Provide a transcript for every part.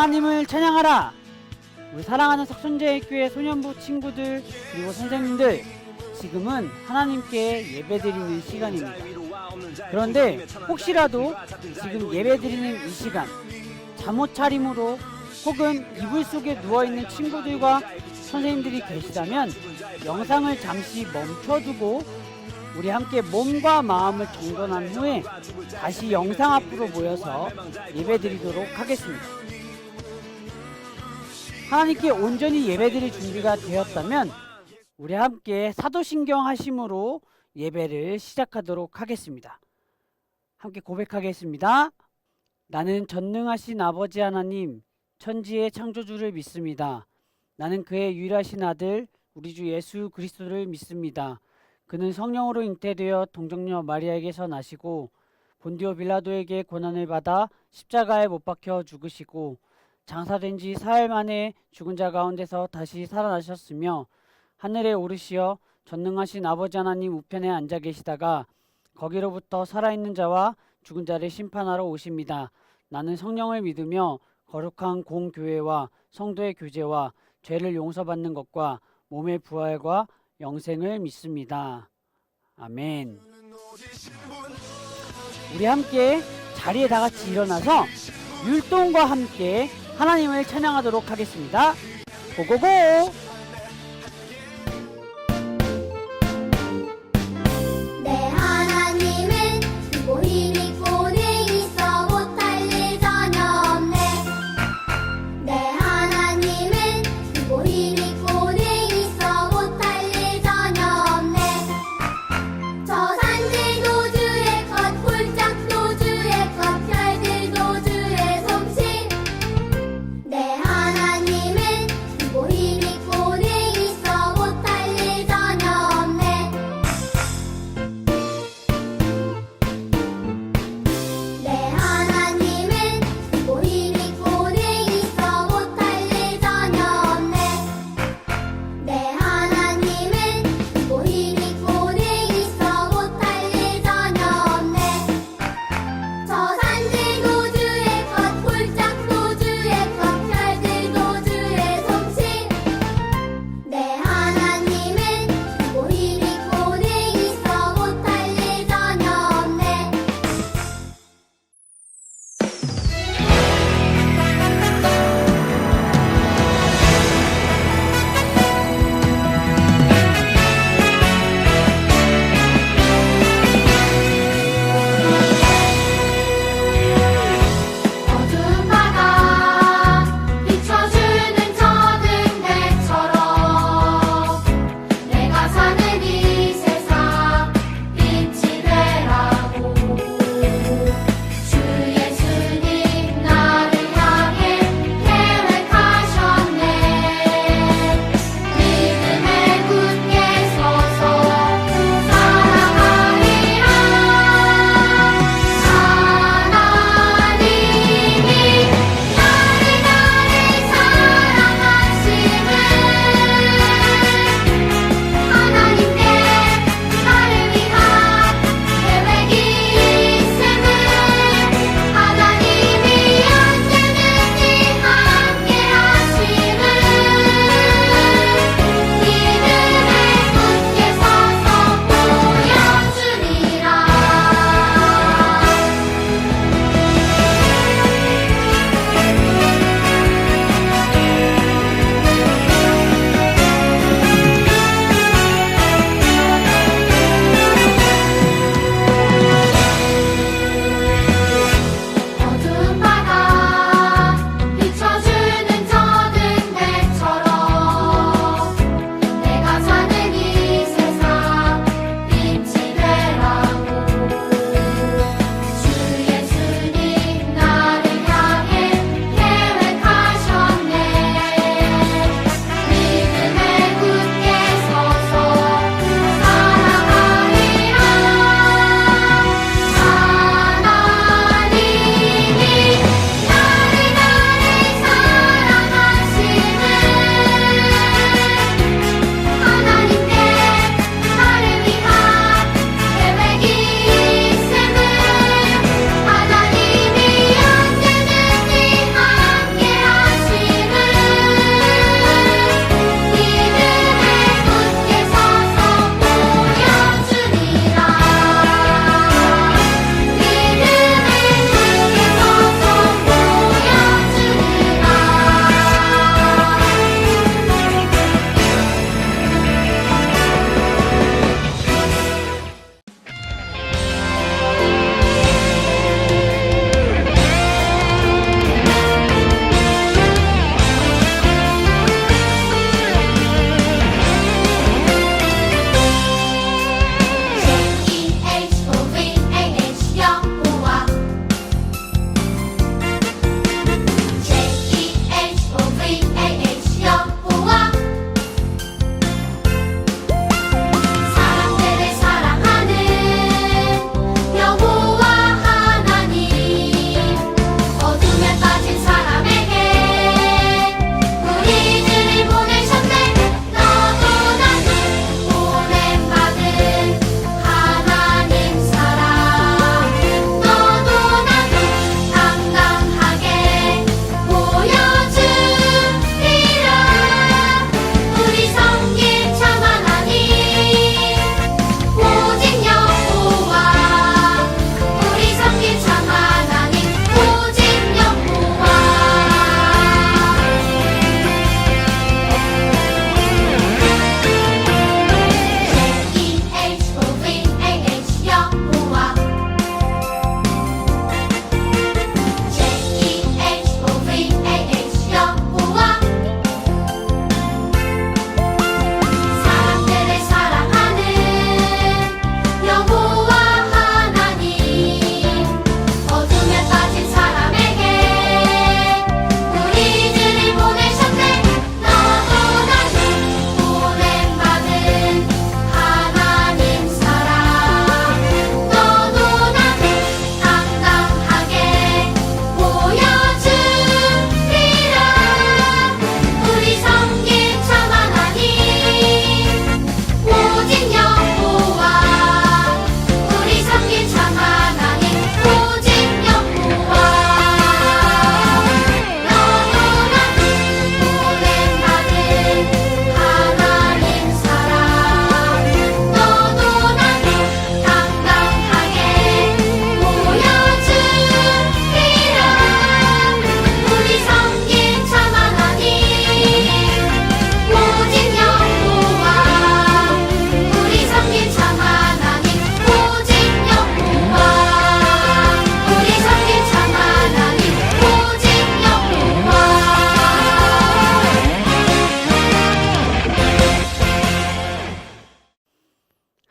하나님을 찬양하라. 우리 사랑하는 석순제일교회 소년부 친구들 그리고 선생님들, 지금은 하나님께 예배드리는 시간입니다. 그런데 혹시라도 지금 예배드리는 이 시간 잠옷 차림으로 혹은 이불 속에 누워있는 친구들과 선생님들이 계시다면 영상을 잠시 멈춰두고 우리 함께 몸과 마음을 정돈한 후에 다시 영상 앞으로 모여서 예배드리도록 하겠습니다. 하나님께 온전히 예배드릴 준비가 되었다면 우리 함께 사도신경 하심으로 예배를 시작하도록 하겠습니다. 함께 고백하겠습니다. 나는 전능하신 아버지 하나님, 천지의 창조주를 믿습니다. 나는 그의 유일하신 아들 우리 주 예수 그리스도를 믿습니다. 그는 성령으로 잉태되어 동정녀 마리아에게서 나시고 본디오 빌라도에게 고난을 받아 십자가에 못 박혀 죽으시고 장사된 지 사흘 만에 죽은 자 가운데서 다시 살아나셨으며 하늘에 오르시어 전능하신 아버지 하나님 우편에 앉아 계시다가 거기로부터 살아있는 자와 죽은 자를 심판하러 오십니다. 나는 성령을 믿으며 거룩한 공교회와 성도의 교제와 죄를 용서받는 것과 몸의 부활과 영생을 믿습니다. 아멘. 우리 함께 자리에 다 같이 일어나서 율동과 함께 하나님을 찬양하도록 하겠습니다. 고고고! 내 하나님은 크고 힘있고 능히 있어 못할 일 전혀 없네. 내 하나님은 크고 힘있고 능히 있어 못할 일 전혀 없네. 저 산들도 주의 것, 홀짝도 주의 것, 별들도 주의 솜씨. 내 하나님은 크고 힘있고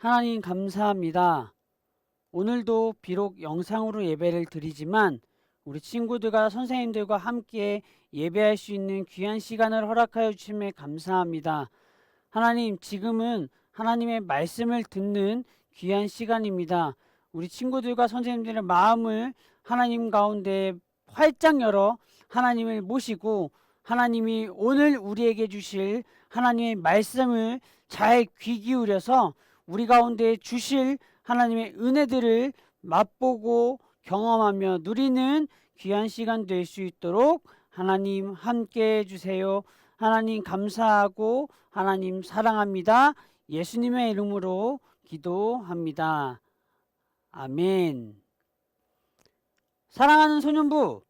하나님 감사합니다. 오늘도 비록 영상으로 예배를 드리지만 우리 친구들과 선생님들과 함께 예배할 수 있는 귀한 시간을 허락하여 주심에 감사합니다. 하나님, 지금은 하나님의 말씀을 듣는 귀한 시간입니다. 우리 친구들과 선생님들의 마음을 하나님 가운데 활짝 열어 하나님을 모시고 하나님이 오늘 우리에게 주실 하나님의 말씀을 잘 귀 기울여서 우리 가운데 주실 하나님의 은혜들을 맛보고 경험하며 누리는 귀한 시간 될 수 있도록 하나님 함께 해주세요. 하나님 감사하고 하나님 사랑합니다. 예수님의 이름으로 기도합니다. 아멘. 사랑하는 소년부,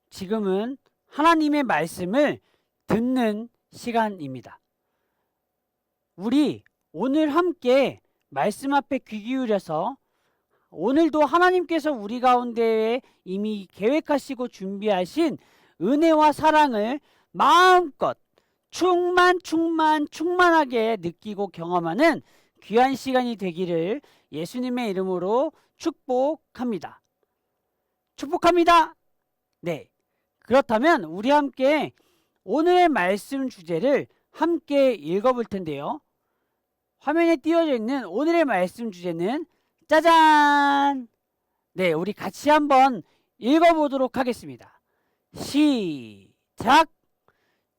지금은 하나님의 말씀을 듣는 시간입니다. 우리 오늘 함께 말씀 앞에 귀 기울여서 오늘도 하나님께서 우리 가운데에 이미 계획하시고 준비하신 은혜와 사랑을 마음껏 충만하게 느끼고 경험하는 귀한 시간이 되기를 예수님의 이름으로 축복합니다. 축복합니다. 네. 그렇다면 우리 함께 오늘의 말씀 주제를 함께 읽어볼 텐데요. 화면에 띄워져 있는 오늘의 말씀 주제는 짜잔! 네, 우리 같이 한번 읽어보도록 하겠습니다. 시작!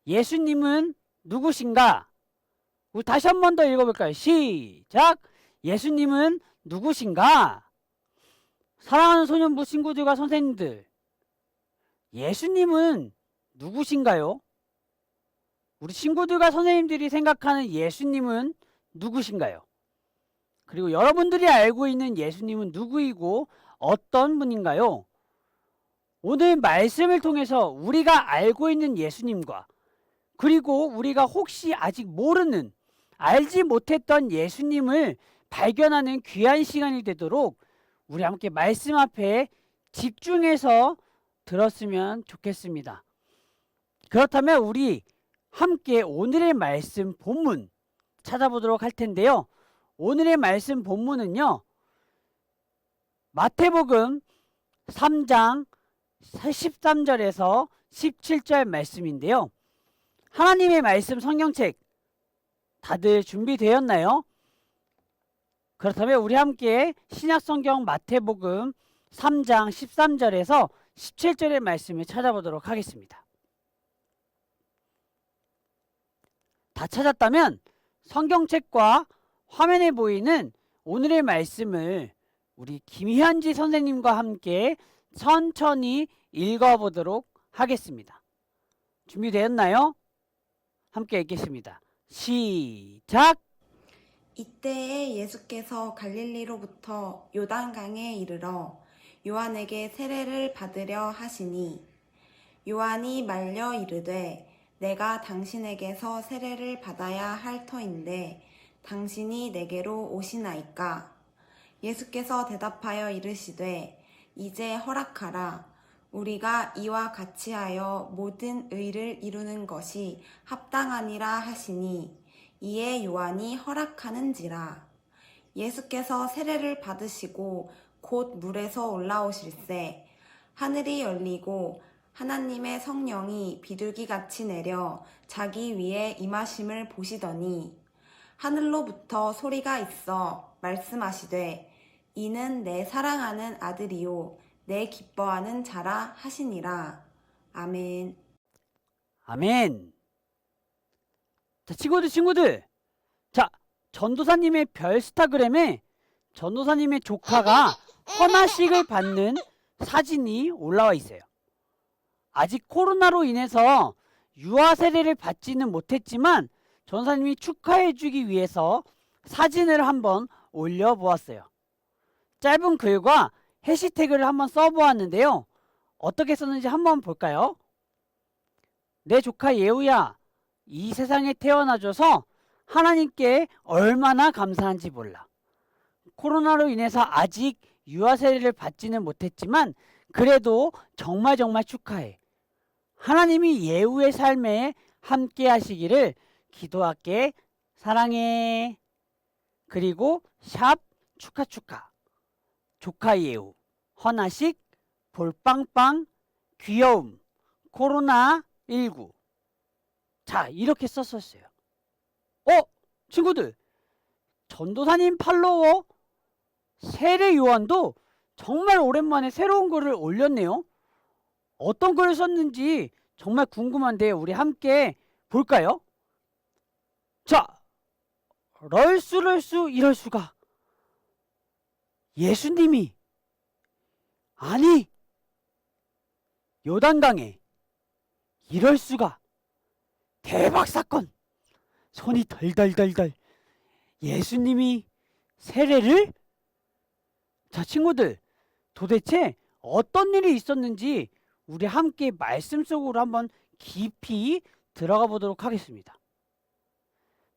예수님은 누구신가? 우리 다시 한 번 더 읽어볼까요? 시작! 예수님은 누구신가? 사랑하는 소년부 친구들과 선생님들, 예수님은 누구신가요? 우리 친구들과 선생님들이 생각하는 예수님은 누구신가요? 그리고 여러분들이 알고 있는 예수님은 누구이고 어떤 분인가요? 오늘 말씀을 통해서 우리가 알고 있는 예수님과 그리고 우리가 혹시 아직 모르는, 알지 못했던 예수님을 발견하는 귀한 시간이 되도록 우리 함께 말씀 앞에 집중해서 들었으면 좋겠습니다. 그렇다면 우리 함께 오늘의 말씀 본문 찾아보도록 할 텐데요. 오늘의 말씀 본문은요, 마태복음 3장 13절에서 17절 말씀인데요. 하나님의 말씀 성경책 다들 준비되었나요? 그렇다면 우리 함께 신약성경 마태복음 3장 13절에서 17절의 말씀을 찾아보도록 하겠습니다. 다 찾았다면 성경책과 화면에 보이는 오늘의 말씀을 우리 김현지 선생님과 함께 천천히 읽어보도록 하겠습니다. 준비되었나요? 함께 읽겠습니다. 시작! 이때에 예수께서 갈릴리로부터 요단강에 이르러 요한에게 세례를 받으려 하시니 요한이 말려 이르되 내가 당신에게서 세례를 받아야 할 터인데 당신이 내게로 오시나이까? 예수께서 대답하여 이르시되 이제 허락하라. 우리가 이와 같이 하여 모든 의를 이루는 것이 합당하니라 하시니 이에 요한이 허락하는지라. 예수께서 세례를 받으시고 곧 물에서 올라오실새 하늘이 열리고 하나님의 성령이 비둘기같이 내려 자기 위에 임하심을 보시더니 하늘로부터 소리가 있어 말씀하시되 이는 내 사랑하는 아들이요 내 기뻐하는 자라 하시니라. 아멘. 아멘. 자, 친구들. 자, 전도사님의 별스타그램에 전도사님의 조카가 헌화식을 받는 사진이 올라와 있어요. 아직 코로나로 인해서 유아 세례를 받지는 못했지만 전도사님이 축하해주기 위해서 사진을 한번 올려보았어요. 짧은 글과 해시태그를 한번 써보았는데요. 어떻게 썼는지 한번 볼까요? 내 조카 예우야, 이 세상에 태어나줘서 하나님께 얼마나 감사한지 몰라. 코로나로 인해서 아직 유아 세례를 받지는 못했지만 그래도 정말 축하해. 하나님이 예우의 삶에 함께 하시기를 기도할게. 사랑해. 그리고 샵 축하 조카예우, 헌화식, 볼빵빵, 귀여움, 코로나19. 자, 이렇게 썼었어요. 친구들, 전도사님 팔로워 세례 요한도 정말 오랜만에 새로운 글을 올렸네요. 어떤 글을 썼는지 정말 궁금한데 우리 함께 볼까요? 자, 럴수 이럴수가. 예수님이, 아니, 요단강에 이럴수가. 대박 사건. 손이 덜덜덜덜. 예수님이 세례를? 자, 친구들, 도대체 어떤 일이 있었는지 우리 함께 말씀 속으로 한번 깊이 들어가 보도록 하겠습니다.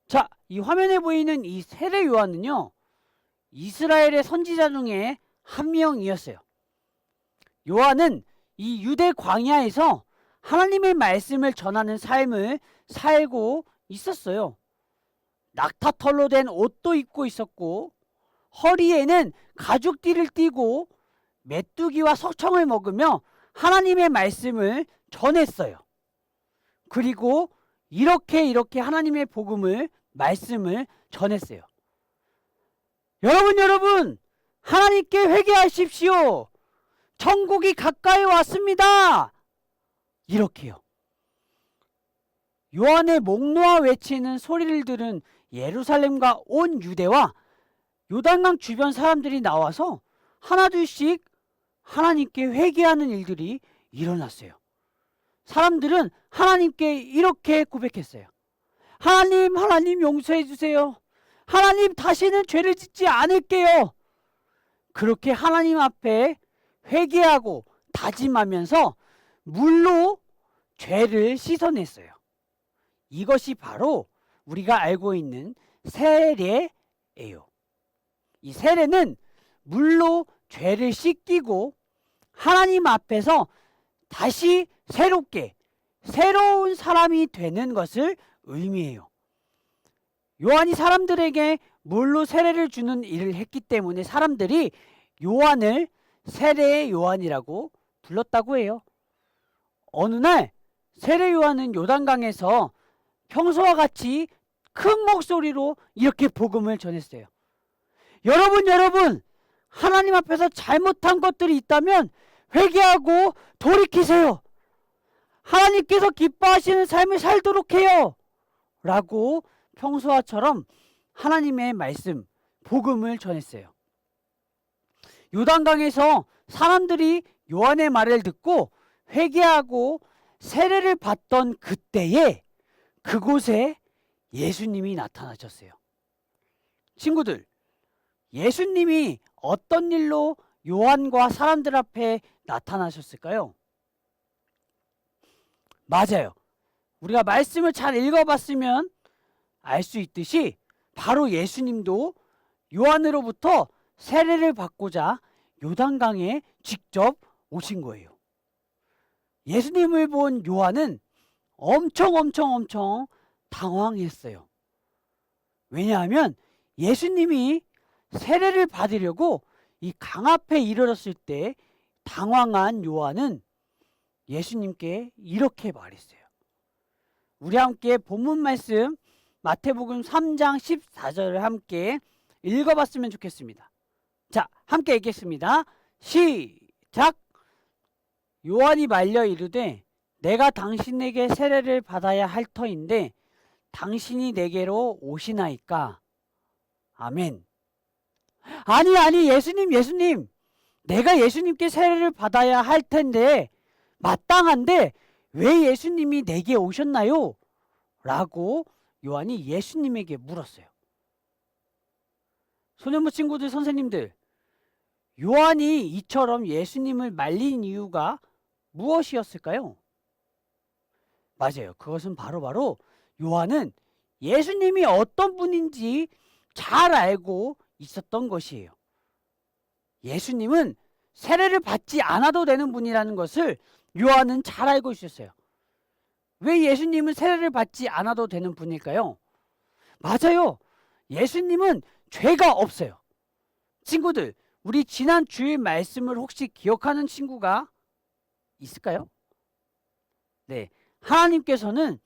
자, 이 화면에 보이는 이 세례 요한은요, 이스라엘의 선지자 중에 한 명이었어요. 요한은 이 유대 광야에서 하나님의 말씀을 전하는 삶을 살고 있었어요. 낙타털로 된 옷도 입고 있었고, 허리에는 가죽띠를 띠고 메뚜기와 석청을 먹으며 하나님의 말씀을 전했어요. 그리고 이렇게 하나님의 복음을, 말씀을 전했어요. 여러분, 하나님께 회개하십시오. 천국이 가까이 왔습니다. 이렇게요. 요한의 목 놓아 외치는 소리를 들은 예루살렘과 온 유대와 요단강 주변 사람들이 나와서 하나둘씩 하나님께 회개하는 일들이 일어났어요. 사람들은 하나님께 이렇게 고백했어요. 하나님 용서해 주세요. 하나님 다시는 죄를 짓지 않을게요. 그렇게 하나님 앞에 회개하고 다짐하면서 물로 죄를 씻어냈어요. 이것이 바로 우리가 알고 있는 세례예요. 이 세례는 물로 죄를 씻기고 하나님 앞에서 다시 새롭게 새로운 사람이 되는 것을 의미해요. 요한이 사람들에게 물로 세례를 주는 일을 했기 때문에 사람들이 요한을 세례의 요한이라고 불렀다고 해요. 어느 날 세례 요한은 요단강에서 평소와 같이 큰 목소리로 이렇게 복음을 전했어요. 여러분, 하나님 앞에서 잘못한 것들이 있다면 회개하고 돌이키세요. 하나님께서 기뻐하시는 삶을 살도록 해요. 라고 평소와처럼 하나님의 말씀, 복음을 전했어요. 요단강에서 사람들이 요한의 말을 듣고 회개하고 세례를 받던 그때에 그곳에 예수님이 나타나셨어요. 친구들, 예수님이 어떤 일로 요한과 사람들 앞에 나타나셨을까요? 맞아요. 우리가 말씀을 잘 읽어봤으면 알 수 있듯이 바로 예수님도 요한으로부터 세례를 받고자 요단강에 직접 오신 거예요. 예수님을 본 요한은 엄청 당황했어요. 왜냐하면 예수님이 세례를 받으려고 이 강 앞에 이르렀을 때 당황한 요한은 예수님께 이렇게 말했어요. 우리 함께 본문 말씀 마태복음 3장 14절을 함께 읽어봤으면 좋겠습니다. 자, 함께 읽겠습니다. 시작! 요한이 말려 이르되 내가 당신에게 세례를 받아야 할 터인데 당신이 내게로 오시나이까? 아멘. 아니 예수님, 내가 예수님께 세례를 받아야 할 텐데 마땅한데 왜 예수님이 내게 오셨나요? 라고 요한이 예수님에게 물었어요. 소년부 친구들, 선생님들, 요한이 이처럼 예수님을 말린 이유가 무엇이었을까요? 맞아요. 그것은 바로 요한은 예수님이 어떤 분인지 잘 알고 있었던 것이에요. 예수님은 세례를 받지 않아도 되는 분이라는 것을 요한은 잘 알고 있었어요. 왜 예수님은 세례를 받지 않아도 되는 분일까요? 맞아요. 예수님은 죄가 없어요. 친구들, 우리 지난 주일 말씀을 혹시 기억하는 친구가 있을까요? 네, 하나님께서는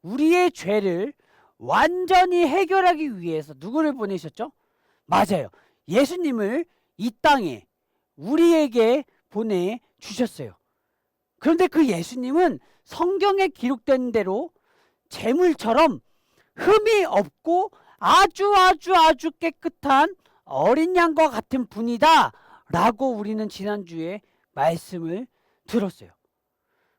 우리의 죄를 완전히 해결하기 위해서 누구를 보내셨죠? 맞아요. 예수님을 이 땅에 우리에게 보내주셨어요. 그런데 그 예수님은 성경에 기록된 대로 재물처럼 흠이 없고 아주 깨끗한 어린 양과 같은 분이다 라고 우리는 지난주에 말씀을 들었어요.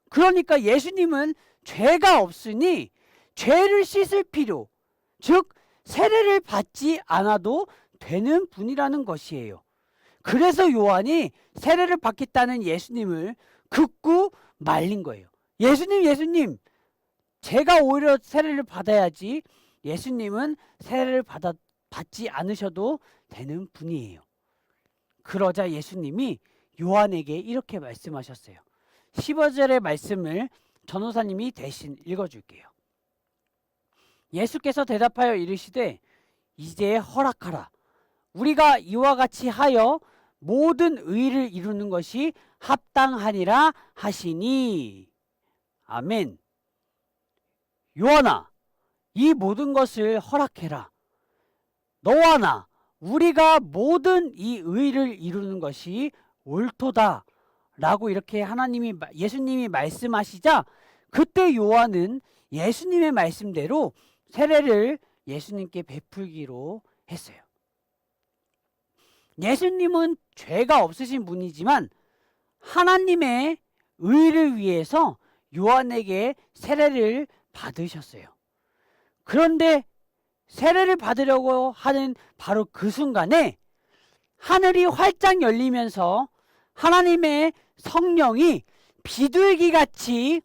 그러니까 예수님은 죄가 없으니 죄를 씻을 필요, 즉 세례를 받지 않아도 되는 분이라는 것이에요. 그래서 요한이 세례를 받겠다는 예수님을 극구 말린 거예요. 예수님, 제가 오히려 세례를 받아야지 예수님은 세례를 받지 않으셔도 되는 분이에요. 그러자 예수님이 요한에게 이렇게 말씀하셨어요. 15절의 말씀을 전호사님이 대신 읽어줄게요. 예수께서 대답하여 이르시되 이제 허락하라. 우리가 이와 같이 하여 모든 의를 이루는 것이 합당하니라 하시니. 아멘. 요한아, 이 모든 것을 허락해라. 너와 나, 우리가 모든 이 의를 이루는 것이 옳도다 라고 이렇게 예수님이 말씀하시자 그때 요한은 예수님의 말씀대로 세례를 예수님께 베풀기로 했어요. 예수님은 죄가 없으신 분이지만 하나님의 의를 위해서 요한에게 세례를 받으셨어요. 그런데 세례를 받으려고 하는 바로 그 순간에 하늘이 활짝 열리면서 하나님의 성령이 비둘기같이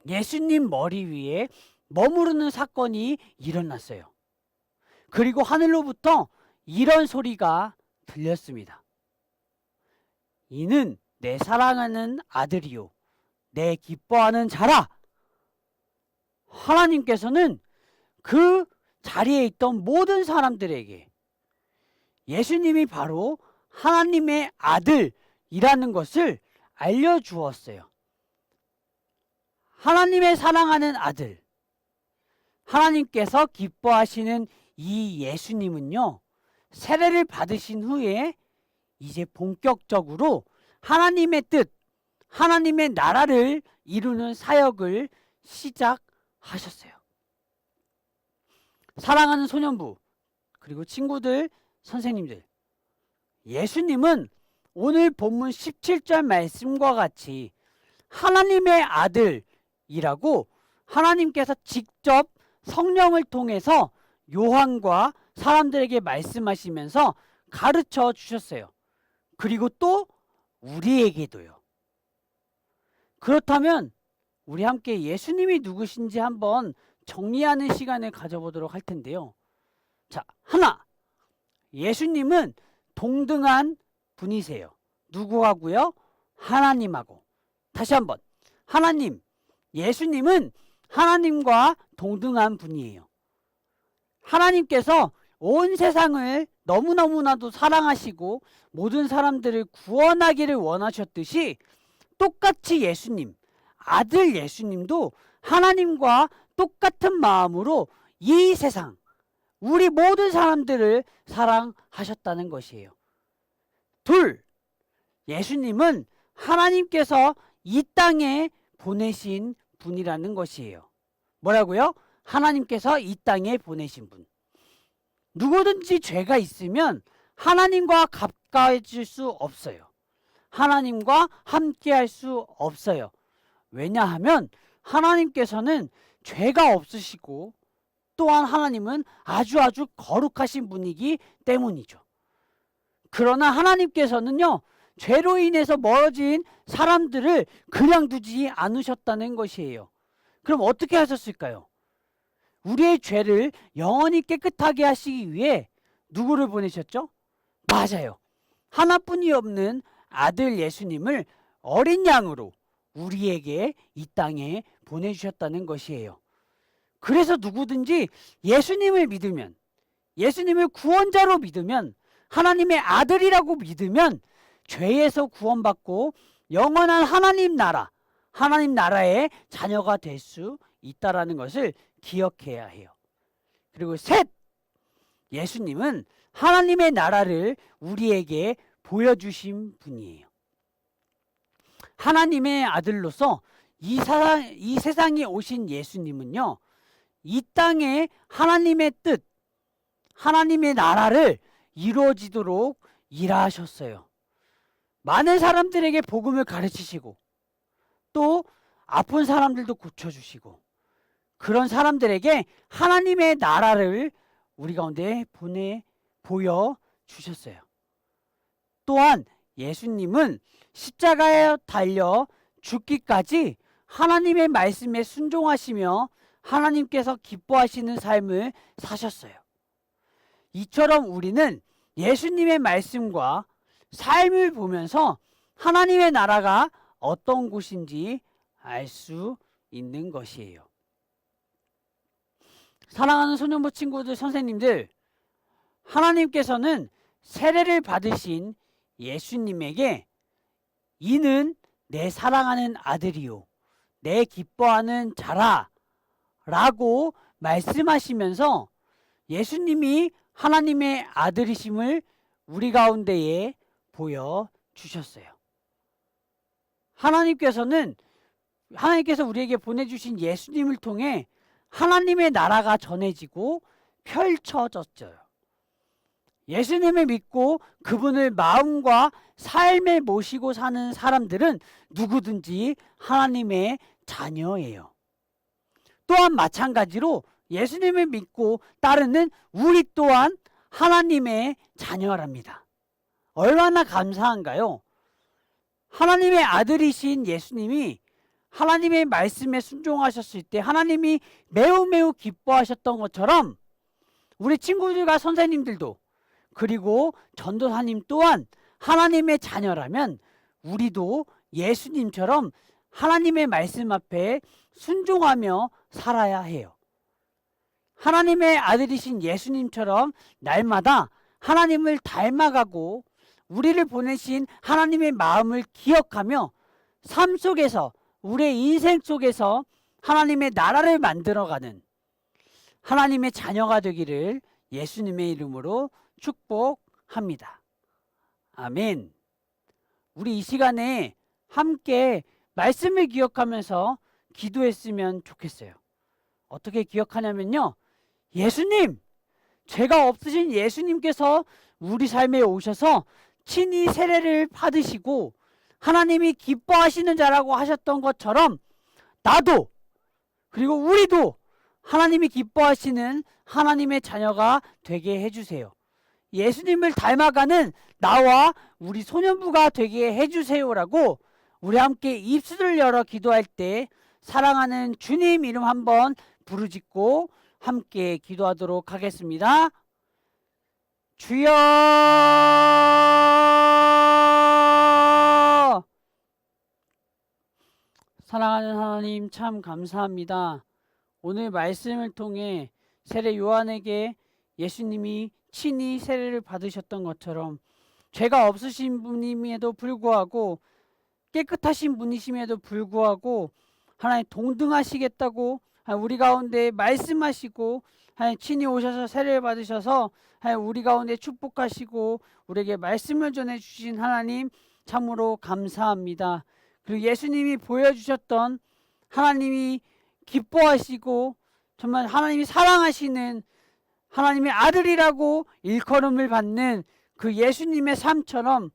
예수님 머리 위에 머무르는 사건이 일어났어요. 그리고 하늘로부터 이런 소리가 들렸습니다. 이는 내 사랑하는 아들이요 내 기뻐하는 자라. 하나님께서는 그 자리에 있던 모든 사람들에게 예수님이 바로 하나님의 아들이라는 것을 알려주었어요. 하나님의 사랑하는 아들, 하나님께서 기뻐하시는 이 예수님은요, 세례를 받으신 후에 이제 본격적으로 하나님의 뜻, 하나님의 나라를 이루는 사역을 시작하셨어요. 사랑하는 소년부, 그리고 친구들, 선생님들, 예수님은 오늘 본문 17절 말씀과 같이 하나님의 아들이라고 하나님께서 직접 성령을 통해서 요한과 사람들에게 말씀하시면서 가르쳐 주셨어요. 그리고 또 우리에게도요. 그렇다면 우리 함께 예수님이 누구신지 한번 정리하는 시간을 가져보도록 할 텐데요. 자, 하나, 예수님은 동등한 분이세요. 누구하고요? 하나님하고. 다시 한번, 하나님, 예수님은 하나님과 동등한 분이에요. 하나님께서 온 세상을 너무너무나도 사랑하시고 모든 사람들을 구원하기를 원하셨듯이 똑같이 예수님, 아들 예수님도 하나님과 똑같은 마음으로 이 세상, 우리 모든 사람들을 사랑하셨다는 것이에요. 둘, 예수님은 하나님께서 이 땅에 보내신 분이라는 것이에요. 뭐라고요? 하나님께서 이 땅에 보내신 분. 누구든지 죄가 있으면 하나님과 가까워질 수 없어요. 하나님과 함께할 수 없어요. 왜냐하면 하나님께서는 죄가 없으시고 또한 하나님은 아주 거룩하신 분이기 때문이죠. 그러나 하나님께서는요, 죄로 인해서 멀어진 사람들을 그냥 두지 않으셨다는 것이에요. 그럼 어떻게 하셨을까요? 우리의 죄를 영원히 깨끗하게 하시기 위해 누구를 보내셨죠? 맞아요. 하나뿐이 없는 아들 예수님을 어린 양으로 우리에게 이 땅에 보내주셨다는 것이에요. 그래서 누구든지 예수님을 믿으면 예수님을 구원자로 믿으면, 하나님의 아들이라고 믿으면 죄에서 구원받고 영원한 하나님 나라의 자녀가 될 수 있다라는 것을 기억해야 해요. 그리고 셋, 예수님은 하나님의 나라를 우리에게 보여주신 분이에요. 하나님의 아들로서 이 세상에 오신 예수님은요, 이 땅에 하나님의 뜻, 하나님의 나라를 이루어지도록 일하셨어요. 많은 사람들에게 복음을 가르치시고, 또 아픈 사람들도 고쳐주시고, 그런 사람들에게 하나님의 나라를 우리 가운데 보여주셨어요. 또한 예수님은 십자가에 달려 죽기까지 하나님의 말씀에 순종하시며 하나님께서 기뻐하시는 삶을 사셨어요. 이처럼 우리는 예수님의 말씀과 삶을 보면서 하나님의 나라가 어떤 곳인지 알 수 있는 것이에요. 사랑하는 소년부 친구들, 선생님들, 하나님께서는 세례를 받으신 예수님에게 이는 내 사랑하는 아들이요 내 기뻐하는 자라 라고 말씀하시면서 예수님이 하나님의 아들이심을 우리 가운데에 보여주셨어요. 하나님께서 우리에게 보내주신 예수님을 통해 하나님의 나라가 전해지고 펼쳐졌어요. 예수님을 믿고 그분을 마음과 삶에 모시고 사는 사람들은 누구든지 하나님의 자녀예요. 또한 마찬가지로 예수님을 믿고 따르는 우리 또한 하나님의 자녀랍니다. 얼마나 감사한가요? 하나님의 아들이신 예수님이 하나님의 말씀에 순종하셨을 때 하나님이 매우 기뻐하셨던 것처럼 우리 친구들과 선생님들도, 그리고 전도사님 또한 하나님의 자녀라면 우리도 예수님처럼 하나님의 말씀 앞에 순종하며 살아야 해요. 하나님의 아들이신 예수님처럼 날마다 하나님을 닮아가고 우리를 보내신 하나님의 마음을 기억하며 삶 속에서, 우리의 인생 속에서 하나님의 나라를 만들어가는 하나님의 자녀가 되기를 예수님의 이름으로 축복합니다. 아멘. 우리 이 시간에 함께 말씀을 기억하면서 기도했으면 좋겠어요. 어떻게 기억하냐면요, 예수님, 죄가 없으신 예수님께서 우리 삶에 오셔서 친히 세례를 받으시고 하나님이 기뻐하시는 자라고 하셨던 것처럼 나도, 그리고 우리도 하나님이 기뻐하시는 하나님의 자녀가 되게 해주세요. 예수님을 닮아가는 나와 우리 소년부가 되게 해주세요라고 우리 함께 입술을 열어 기도할 때 사랑하는 주님 이름 한번 부르짖고 함께 기도하도록 하겠습니다. 주여, 사랑하는 하나님, 참 감사합니다. 오늘 말씀을 통해 세례 요한에게 예수님이 친히 세례를 받으셨던 것처럼 죄가 없으신 분임에도 불구하고 깨끗하신 분이심에도 불구하고 하나님 동등하시겠다고 우리 가운데 말씀하시고 하나님 친히 오셔서 세례를 받으셔서 하나님 우리 가운데 축복하시고 우리에게 말씀을 전해주신 하나님 참으로 감사합니다. 그리고 예수님이 보여주셨던 하나님이 기뻐하시고 정말 하나님이 사랑하시는 하나님의 아들이라고 일컬음을 받는 그 예수님의 삶처럼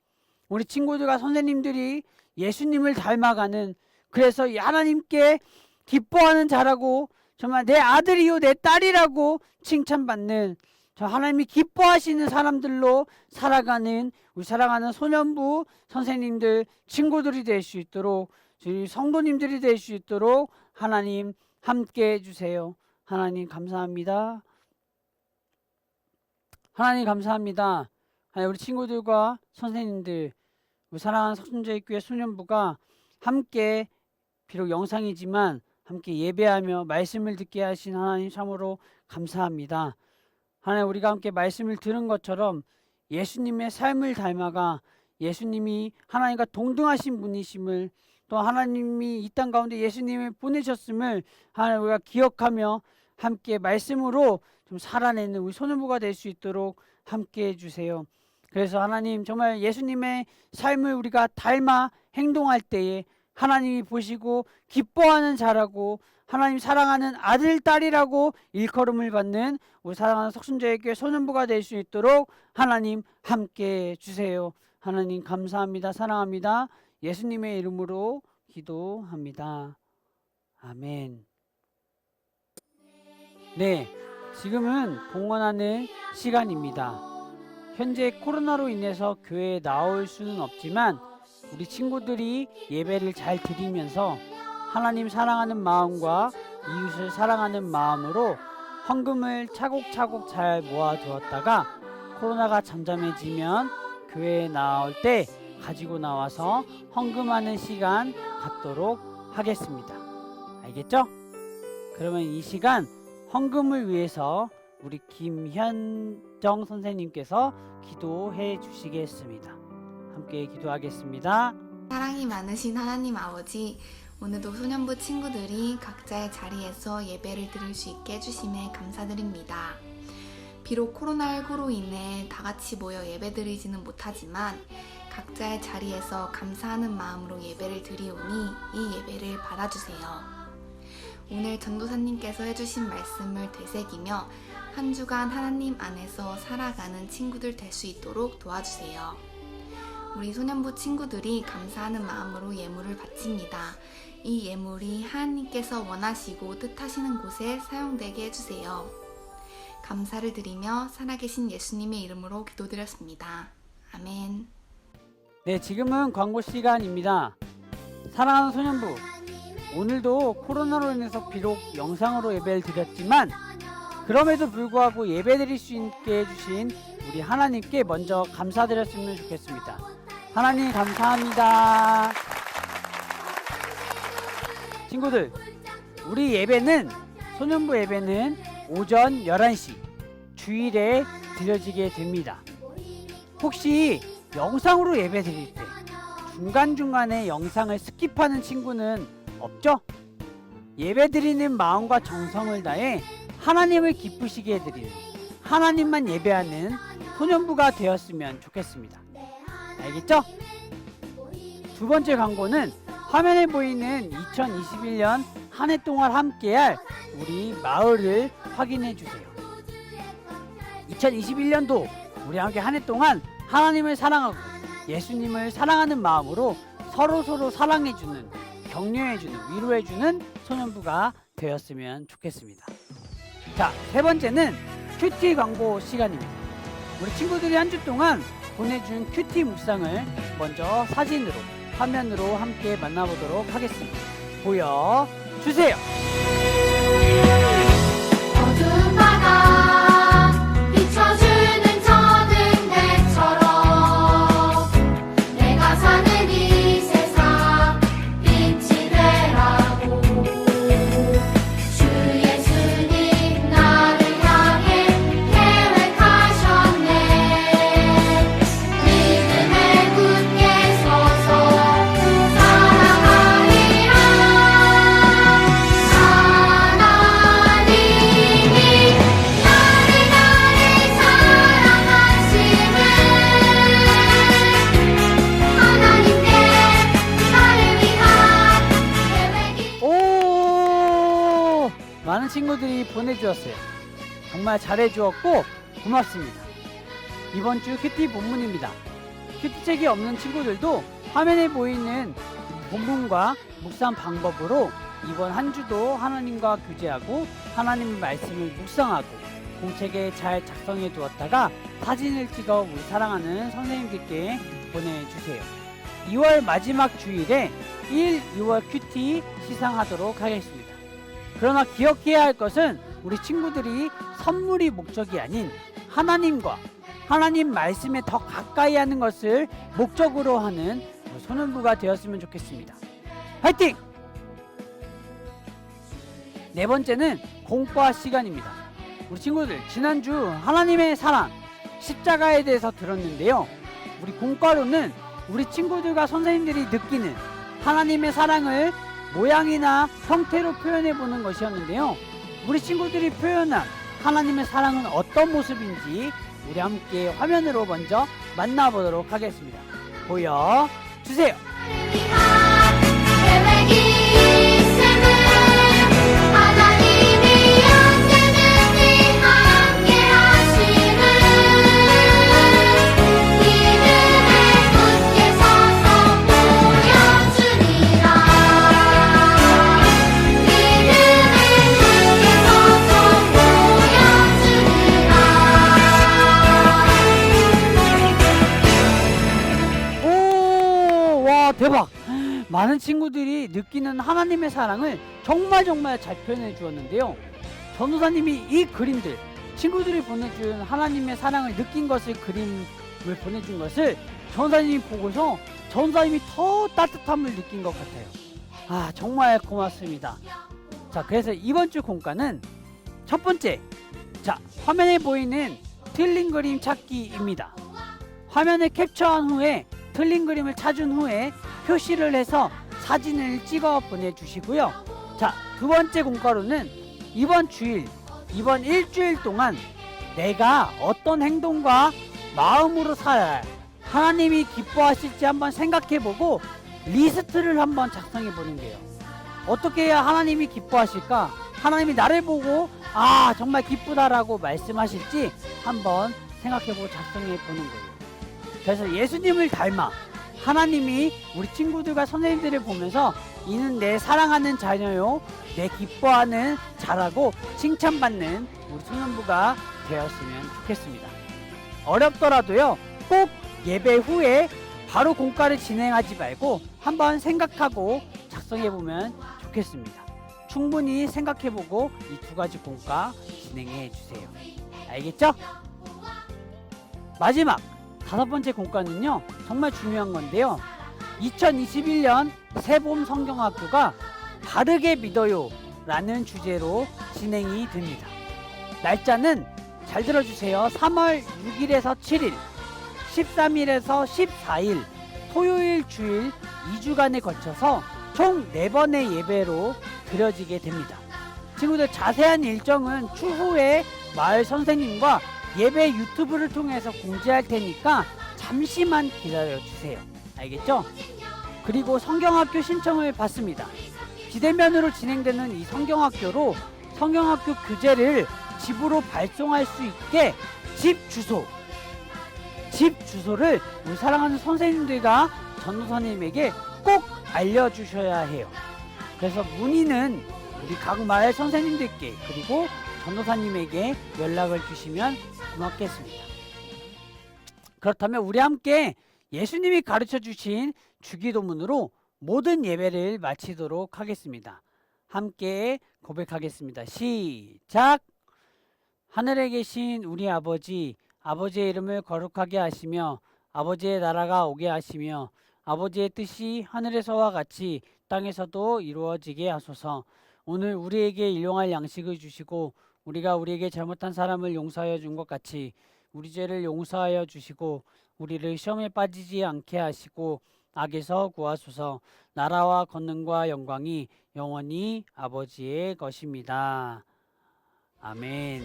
우리 친구들과 선생님들이 예수님을 닮아가는, 그래서 하나님께 기뻐하는 자라고, 정말 내 아들이요 내 딸이라고 칭찬받는 저 하나님이 기뻐하시는 사람들로 살아가는 우리 사랑하는 소년부 선생님들, 친구들이 될 수 있도록, 저희 성도님들이 될 수 있도록 하나님 함께 해주세요. 하나님 감사합니다. 하나님 감사합니다. 우리 친구들과 선생님들, 우리 사랑하는 석순제일교회 소년부가 함께, 비록 영상이지만 함께 예배하며 말씀을 듣게 하신 하나님 참으로 감사합니다. 하나님, 우리가 함께 말씀을 들은 것처럼 예수님의 삶을 닮아가 예수님이 하나님과 동등하신 분이심을, 또 하나님이 이 땅 가운데 예수님을 보내셨음을 하나님 우리가 기억하며 함께 말씀으로 좀 살아내는 우리 소년부가 될 수 있도록 함께 해주세요. 그래서 하나님, 정말 예수님의 삶을 우리가 닮아 행동할 때에 하나님이 보시고 기뻐하는 자라고, 하나님 사랑하는 아들, 딸이라고 일컬음을 받는 우리 사랑하는 석순자에게 소년부가 될 수 있도록 하나님 함께 해주세요. 하나님 감사합니다. 사랑합니다. 예수님의 이름으로 기도합니다. 아멘. 네, 지금은 봉헌하는 시간입니다. 현재 코로나로 인해서 교회에 나올 수는 없지만 우리 친구들이 예배를 잘 드리면서 하나님 사랑하는 마음과 이웃을 사랑하는 마음으로 헌금을 차곡차곡 잘 모아두었다가 코로나가 잠잠해지면 교회에 나올 때 가지고 나와서 헌금하는 시간 갖도록 하겠습니다. 알겠죠? 그러면 이 시간 헌금을 위해서 우리 김현정 선생님께서 기도해 주시겠습니다. 함께 기도하겠습니다. 사랑이 많으신 하나님 아버지, 오늘도 소년부 친구들이 각자의 자리에서 예배를 드릴 수 있게 해주심에 감사드립니다. 비록 코로나19로 인해 다 같이 모여 예배 드리지는 못하지만 각자의 자리에서 감사하는 마음으로 예배를 드리오니 이 예배를 받아주세요. 오늘 전도사님께서 해주신 말씀을 되새기며 한 주간 하나님 안에서 살아가는 친구들 될 수 있도록 도와주세요. 우리 소년부 친구들이 감사하는 마음으로 예물을 바칩니다. 이 예물이 하나님께서 원하시고 뜻하시는 곳에 사용되게 해주세요. 감사를 드리며 살아계신 예수님의 이름으로 기도드렸습니다. 아멘. 네, 지금은 광고 시간입니다. 사랑하는 소년부, 오늘도 코로나로 인해서 비록 영상으로 예배를 드렸지만 그럼에도 불구하고 예배 드릴 수 있게 해주신 우리 하나님께 먼저 감사드렸으면 좋겠습니다. 하나님 감사합니다. 친구들, 우리 예배는, 소년부 예배는 오전 11시 주일에 드려지게 됩니다. 혹시 영상으로 예배 드릴 때 중간중간에 영상을 스킵하는 친구는 없죠? 예배 드리는 마음과 정성을 다해 하나님을 기쁘시게 해드리는, 하나님만 예배하는 소년부가 되었으면 좋겠습니다. 알겠죠? 두 번째 광고는 화면에 보이는 2021년 한 해 동안 함께할 우리 마을을 확인해 주세요. 2021년도 우리 함께 한 해 동안 하나님을 사랑하고 예수님을 사랑하는 마음으로 서로 사랑해주는, 격려해주는, 위로해주는 소년부가 되었으면 좋겠습니다. 자, 세 번째는 큐티 광고 시간입니다. 우리 친구들이 한 주 동안 보내준 큐티 묵상을 먼저 사진으로, 화면으로 함께 만나보도록 하겠습니다. 보여주세요. 어두운 바다 비춰주는 저등 배처럼 내가 사는 이 세상 빛이 되라고 주 예수님 나를 향해 계획하셨네. 믿음에 굳게 서서 살아가리라. 하나님이 나를 사랑하심을 하나님께 나를 위한 계획이 오! 많은 친구들이 보내주었어요. 정말 잘해주었고 고맙습니다. 이번 주 큐티 본문입니다. 큐티책이 없는 친구들도 화면에 보이는 본문과 묵상 방법으로 이번 한 주도 하나님과 교제하고 하나님의 말씀을 묵상하고 공책에 잘 작성해 두었다가 사진을 찍어 우리 사랑하는 선생님들께 보내주세요. 2월 마지막 주일에 1, 2월 큐티 시상하도록 하겠습니다. 그러나 기억해야 할 것은 우리 친구들이 선물이 목적이 아닌 하나님과 하나님 말씀에 더 가까이 하는 것을 목적으로 하는 소년부가 되었으면 좋겠습니다. 화이팅! 네 번째는 공과 시간입니다. 우리 친구들, 지난주 하나님의 사랑, 십자가에 대해서 들었는데요. 우리 공과로는 우리 친구들과 선생님들이 느끼는 하나님의 사랑을 모양이나 형태로 표현해 보는 것이었는데요. 우리 친구들이 표현한 하나님의 사랑은 어떤 모습인지 우리 함께 화면으로 먼저 만나보도록 하겠습니다. 보여주세요. 위한 계획이 있음을 하나님이 언제든지 함께 하심을 믿음에 굳게 서서 보여주리라 믿음에 굳게 서서 보여주리라 오, 와, 대박! 많은 친구들이 느끼는 하나님의 사랑을 정말 잘 표현해 주었는데요. 전도사님이 이 그림들, 친구들이 보내준 하나님의 사랑을 느낀 것을 그림을 보내준 것을 전도사님이 보고서 전도사님이 더 따뜻함을 느낀 것 같아요. 아, 정말 고맙습니다. 자, 그래서 이번 주 공과는 첫 번째, 자, 화면에 보이는 틀린 그림 찾기입니다. 화면을 캡처한 후에 틀린 그림을 찾은 후에 표시를 해서 사진을 찍어 보내주시고요. 자, 두 번째 공과로는 이번 주일, 이번 일주일 동안 내가 어떤 행동과 마음으로 살아야 하나님이 기뻐하실지 한번 생각해보고 리스트를 한번 작성해보는 게요. 어떻게 해야 하나님이 기뻐하실까? 하나님이 나를 보고 아, 정말 기쁘다라고 말씀하실지 한번 생각해보고 작성해보는 거예요. 그래서 예수님을 닮아 하나님이 우리 친구들과 선생님들을 보면서 이는 내 사랑하는 자녀요, 내 기뻐하는 자라고 칭찬받는 우리 청년부가 되었으면 좋겠습니다. 어렵더라도요, 꼭 예배 후에 바로 공과를 진행하지 말고 한번 생각하고 작성해보면 좋겠습니다. 충분히 생각해보고 이 두 가지 공과 진행해 주세요. 알겠죠? 마지막 다섯 번째 공과는요, 정말 중요한 건데요. 2021년 새봄 성경학교가 바르게 믿어요 라는 주제로 진행이 됩니다. 날짜는 잘 들어주세요. 3월 6일에서 7일, 13일에서 14일, 토요일 주일 2주간에 걸쳐서 총 4번의 예배로 드려지게 됩니다. 친구들, 자세한 일정은 추후에 마을 선생님과 예배 유튜브를 통해서 공지할 테니까 잠시만 기다려주세요. 알겠죠? 그리고 성경학교 신청을 받습니다. 비대면으로 진행되는 이 성경학교로 성경학교 교재를 집으로 발송할 수 있게 집 주소를 우리 사랑하는 선생님들과 전도사님에게 꼭 알려주셔야 해요. 그래서 문의는 우리 각 마을 선생님들께 그리고 전도사님에게 연락을 주시면 고맙겠습니다. 그렇다면 우리 함께 예수님이 가르쳐 주신 주기도문으로 모든 예배를 마치도록 하겠습니다. 함께 고백하겠습니다. 시작! 하늘에 계신 우리 아버지, 아버지의 이름을 거룩하게 하시며 아버지의 나라가 오게 하시며 아버지의 뜻이 하늘에서와 같이 땅에서도 이루어지게 하소서. 오늘 우리에게 일용할 양식을 주시고 우리가 우리에게 잘못한 사람을 용서하여 준 것 같이 우리 죄를 용서하여 주시고 우리를 시험에 빠지지 않게 하시고 악에서 구하소서. 나라와 권능과 영광이 영원히 아버지의 것입니다. 아멘.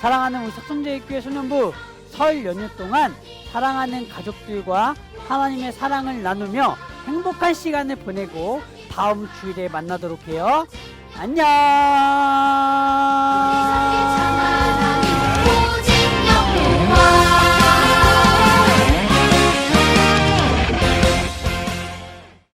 사랑하는 우리 석성제일교회 소년부, 설 연휴 동안 사랑하는 가족들과 하나님의 사랑을 나누며 행복한 시간을 보내고 다음 주일에 만나도록 해요. 안녕.